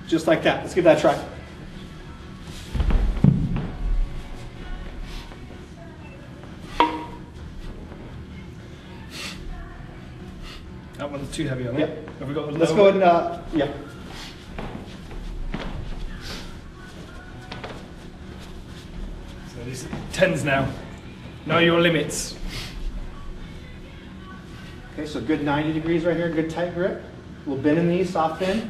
Just like that. Let's give that a try. That one's too heavy on it. Yep. Have we got the Let's go ahead and, yeah. So these are 10s now. Know your limits. Okay, so good 90 degrees right here, good tight grip. We'll bend in these, soft bend.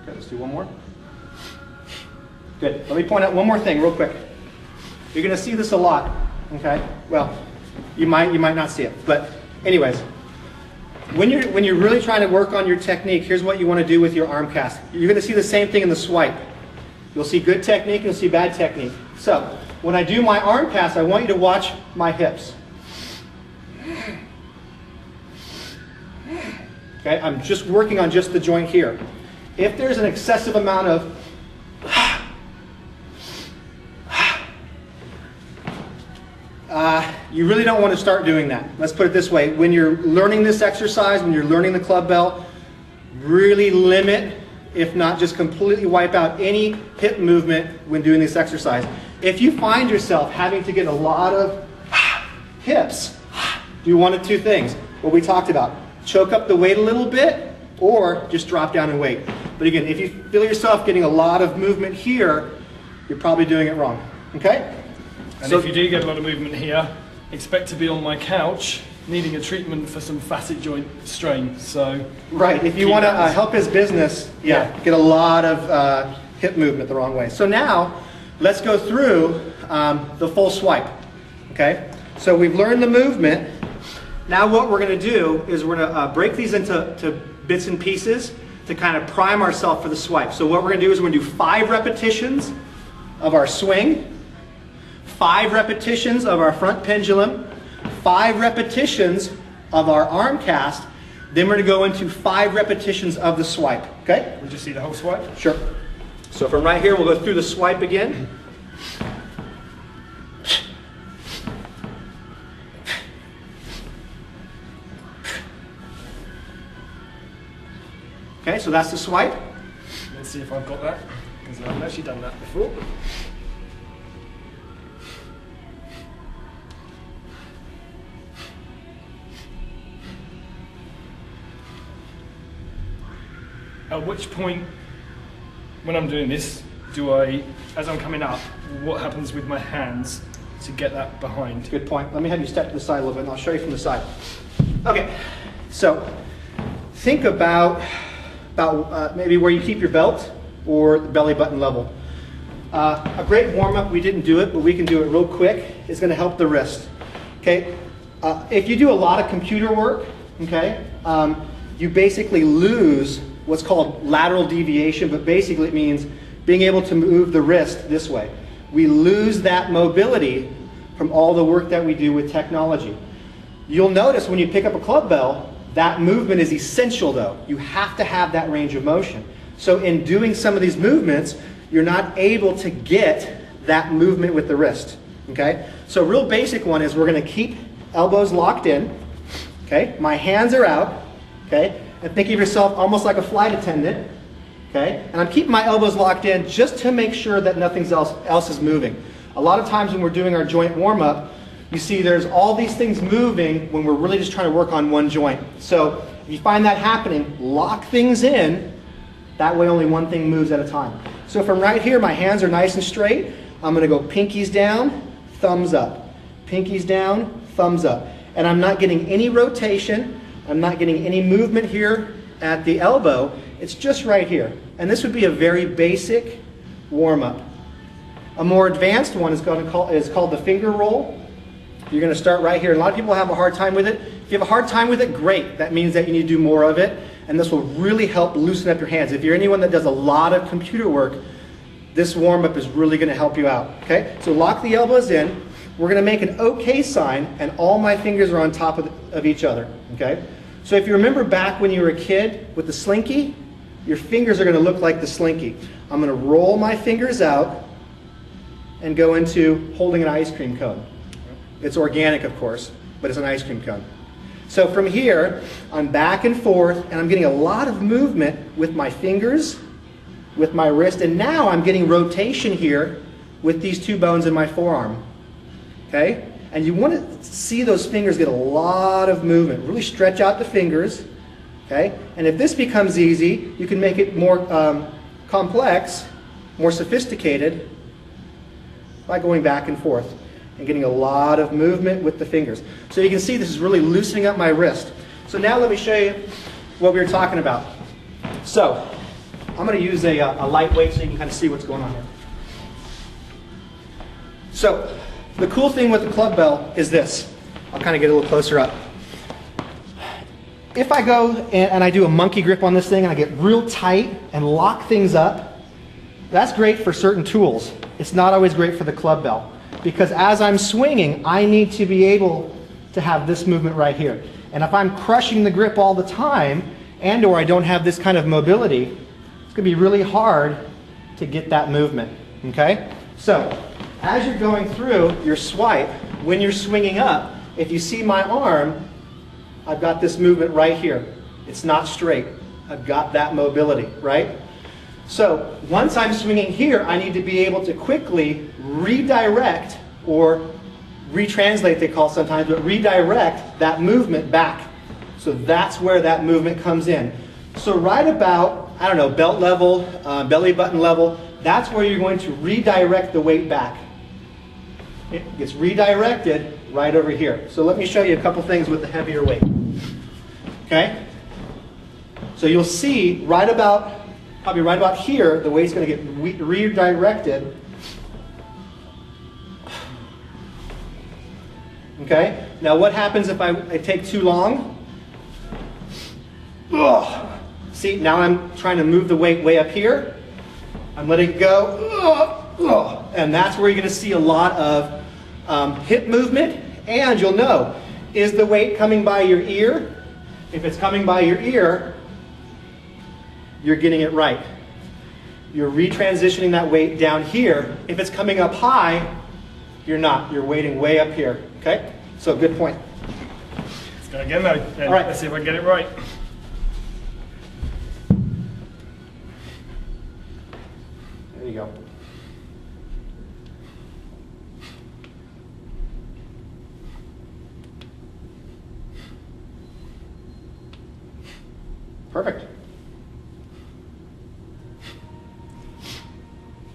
Okay, let's do one more. Good. Let me point out one more thing real quick. You're going to see this a lot, okay? Well, you might not see it, but anyways, when you're really trying to work on your technique, here's what you want to do with your arm cast. You're going to see the same thing in the swipe. You'll see good technique and you'll see bad technique. So, when I do my arm cast, I want you to watch my hips. Okay, I'm just working on just the joint here. If there's an excessive amount of you really don't want to start doing that. Let's put it this way. When you're learning this exercise, when you're learning the club bell, really limit, if not just completely wipe out any hip movement when doing this exercise. If you find yourself having to get a lot of hips, do one of two things. What we talked about. Choke up the weight a little bit or just drop down and wait. But again, if you feel yourself getting a lot of movement here, you're probably doing it wrong. Okay? And so if you do get a lot of movement here, expect to be on my couch needing a treatment for some facet joint strain. So right, if you want to help his business, get a lot of hip movement the wrong way. So now, let's go through the full swipe. Okay? So we've learned the movement. Now what we're going to do is we're going to break these into bits and pieces to kind of prime ourselves for the swipe. So what we're going to do is we're going to do 5 repetitions of our swing, 5 repetitions of our front pendulum, 5 repetitions of our arm cast, then we're going to go into 5 repetitions of the swipe. Okay? We'll just see the whole swipe? Sure. So from right here, we'll go through the swipe again. Okay, so that's the swipe. Let's see if I've got that, because I haven't actually done that before. At which point, when I'm doing this, as I'm coming up, what happens with my hands to get that behind? Good point. Let me have you step to the side a little bit and I'll show you from the side. Okay, so think about maybe where you keep your belt or the belly button level. A great warm-up, we didn't do it, but we can do it real quick, is going to help the wrist. Okay, if you do a lot of computer work, okay, you basically lose what's called lateral deviation, but basically it means being able to move the wrist this way. We lose that mobility from all the work that we do with technology. You'll notice when you pick up a club bell, that movement is essential though. You have to have that range of motion. So in doing some of these movements, you're not able to get that movement with the wrist. Okay? So a real basic one is we're going to keep elbows locked in. Okay? My hands are out. Okay? And think of yourself almost like a flight attendant. Okay? And I'm keeping my elbows locked in just to make sure that nothing else is moving. A lot of times when we're doing our joint warm-up, you see there's all these things moving when we're really just trying to work on one joint. So if you find that happening, lock things in. That way only one thing moves at a time. So from right here, my hands are nice and straight. I'm going to go pinkies down, thumbs up. Pinkies down, thumbs up. And I'm not getting any rotation. I'm not getting any movement here at the elbow. It's just right here. And this would be a very basic warm-up. A more advanced one is called the finger roll. You're going to start right here. A lot of people have a hard time with it. If you have a hard time with it, great. That means that you need to do more of it. And this will really help loosen up your hands. If you're anyone that does a lot of computer work, this warm-up is really going to help you out. Okay? So lock the elbows in. We're going to make an OK sign, and all my fingers are on top of each other. Okay? So if you remember back when you were a kid with the slinky, your fingers are going to look like the slinky. I'm going to roll my fingers out, and go into holding an ice cream cone. It's organic, of course, but it's an ice cream cone. So from here, I'm back and forth, and I'm getting a lot of movement with my fingers, with my wrist, and now I'm getting rotation here with these two bones in my forearm. Okay? And you want to see those fingers get a lot of movement. Really stretch out the fingers. Okay? And if this becomes easy, you can make it more complex, more sophisticated by going back and forth and getting a lot of movement with the fingers. So you can see this is really loosening up my wrist. So now let me show you what we were talking about. So I'm going to use a light weight so you can kind of see what's going on here. So the cool thing with the Clubbell is this. I'll kind of get a little closer up. If I go and I do a monkey grip on this thing and I get real tight and lock things up, that's great for certain tools. It's not always great for the Clubbell, because as I'm swinging, I need to be able to have this movement right here. And if I'm crushing the grip all the time, and or I don't have this kind of mobility, it's going to be really hard to get that movement. Okay? So, as you're going through your swipe, when you're swinging up, if you see my arm, I've got this movement right here. It's not straight. I've got that mobility, right? So once I'm swinging here, I need to be able to quickly redirect, or retranslate they call it sometimes, but redirect that movement back. So that's where that movement comes in. So right about, I don't know, belt level, belly button level, that's where you're going to redirect the weight back. It gets redirected right over here. So let me show you a couple things with the heavier weight. Okay? So you'll see right about, probably right about here, the weight's going to get redirected. Okay? Now what happens if I take too long? Ugh. See, now I'm trying to move the weight way up here. I'm letting it go. Ugh. And that's where you're going to see a lot of hip movement. And you'll know, is the weight coming by your ear? If it's coming by your ear, you're getting it right. You're retransitioning that weight down here. If it's coming up high, you're not. You're weighting way up here. Okay? So good point. Let's go again though. All right. Let's see if I can get it right. There you go. Perfect.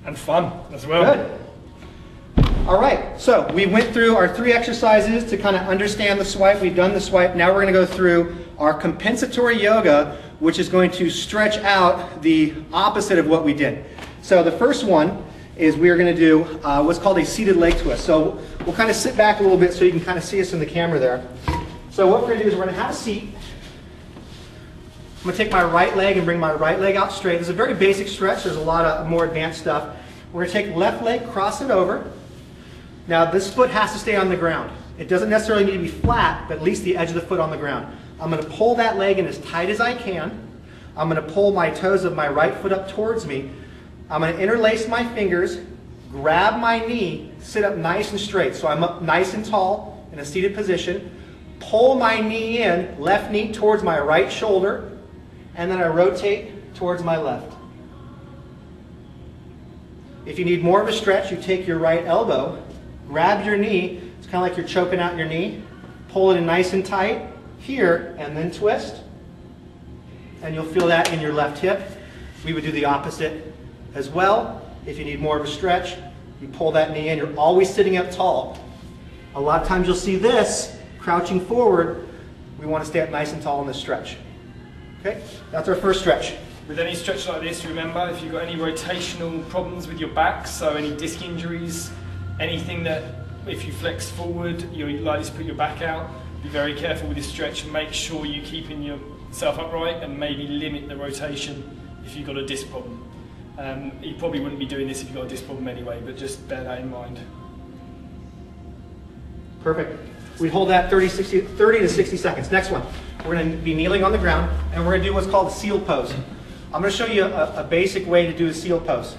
And fun as well. Good. All right, so we went through our 3 exercises to kind of understand the swipe. We've done the swipe. Now we're going to go through our compensatory yoga, which is going to stretch out the opposite of what we did. So the first one is we are going to do what's called a seated leg twist. So we'll kind of sit back a little bit so you can kind of see us in the camera there. So what we're going to do is we're going to have a seat. I'm going to take my right leg and bring my right leg out straight. This is a very basic stretch. There's a lot of more advanced stuff. We're going to take left leg, cross it over. Now this foot has to stay on the ground. It doesn't necessarily need to be flat, but at least the edge of the foot on the ground. I'm going to pull that leg in as tight as I can. I'm going to pull my toes of my right foot up towards me. I'm going to interlace my fingers, grab my knee, sit up nice and straight. So I'm up nice and tall in a seated position. Pull my knee in, left knee towards my right shoulder. And then I rotate towards my left. If you need more of a stretch, you take your right elbow, grab your knee, it's kind of like you're choking out your knee, pull it in nice and tight here, and then twist. And you'll feel that in your left hip. We would do the opposite as well. If you need more of a stretch, you pull that knee in. You're always sitting up tall. A lot of times you'll see this, crouching forward. We want to stay up nice and tall in this stretch. Okay, that's our first stretch. With any stretch like this, remember, if you've got any rotational problems with your back, so any disc injuries, anything that if you flex forward, you're likely to put your back out, be very careful with this stretch and make sure you're keeping yourself upright and maybe limit the rotation if you've got a disc problem. You probably wouldn't be doing this if you've got a disc problem anyway, but just bear that in mind. Perfect. We hold that 30 to 60 seconds. Next one. We're going to be kneeling on the ground, and we're going to do what's called a seal pose. I'm going to show you a basic way to do a seal pose.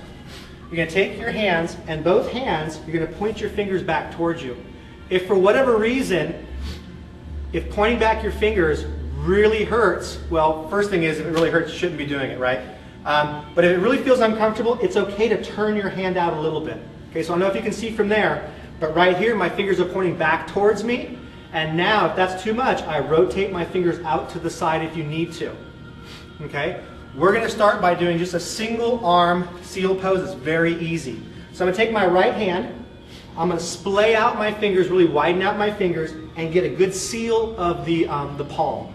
you're going to take your hands, and both hands, you're going to point your fingers back towards you. If for whatever reason, if pointing back your fingers really hurts, well, first thing is, if it really hurts, you shouldn't be doing it, right? But if it really feels uncomfortable, it's okay to turn your hand out a little bit. Okay, so I don't know if you can see from there, but right here, my fingers are pointing back towards me. And now, if that's too much, I rotate my fingers out to the side if you need to. Okay? We're going to start by doing just a single arm seal pose. It's very easy. So I'm going to take my right hand, I'm going to splay out my fingers, really widen out my fingers, and get a good seal of the palm.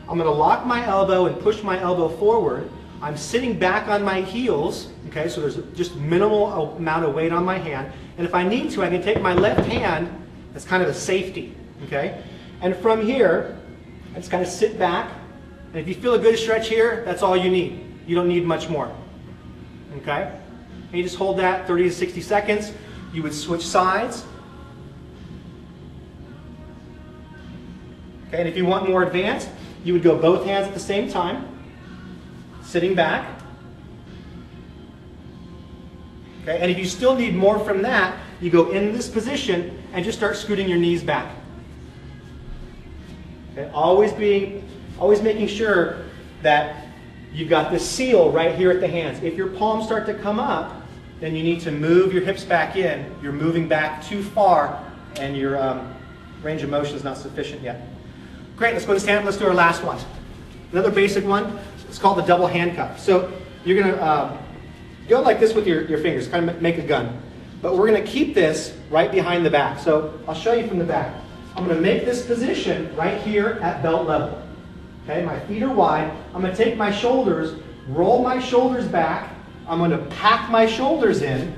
I'm going to lock my elbow and push my elbow forward. I'm sitting back on my heels, okay, so there's just minimal amount of weight on my hand. And if I need to, I can take my left hand as kind of a safety, okay? And from here, I just kind of sit back. And if you feel a good stretch here, that's all you need. You don't need much more, okay? And you just hold that 30 to 60 seconds. You would switch sides. Okay, and if you want more advanced, you would go both hands at the same time, sitting back. Okay, and if you still need more from that, you go in this position and just start scooting your knees back. Okay, always making sure that you've got this seal right here at the hands. If your palms start to come up, then you need to move your hips back in. You're moving back too far, and your range of motion is not sufficient yet. Great, let's go to stand up. Let's do our last one. Another basic one, it's called the double handcuff. So you're going to go like this with your fingers, kind of make a gun. But we're going to keep this right behind the back. So I'll show you from the back. I'm going to make this position right here at belt level. Okay, my feet are wide. I'm going to take my shoulders, roll my shoulders back. I'm going to pack my shoulders in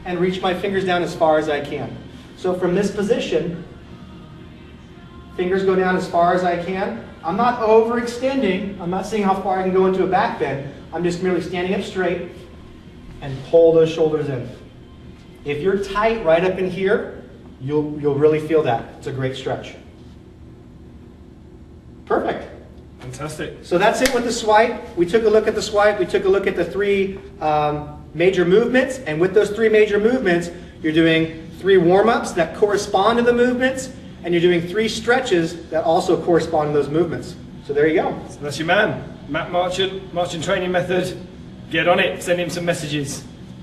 and reach my fingers down as far as I can. So from this position, fingers go down as far as I can. I'm not overextending. I'm not seeing how far I can go into a back bend. I'm just merely standing up straight and pull those shoulders in. If you're tight right up in here, you'll really feel that. It's a great stretch. Perfect. Fantastic. So that's it with the swipe. We took a look at the swipe. We took a look at the three major movements. And with those three major movements, you're doing 3 warm-ups that correspond to the movements. And you're doing 3 stretches that also correspond to those movements. So there you go. So that's your man, Matt Marchant, Marchant Training Method. Get on it. Send him some messages.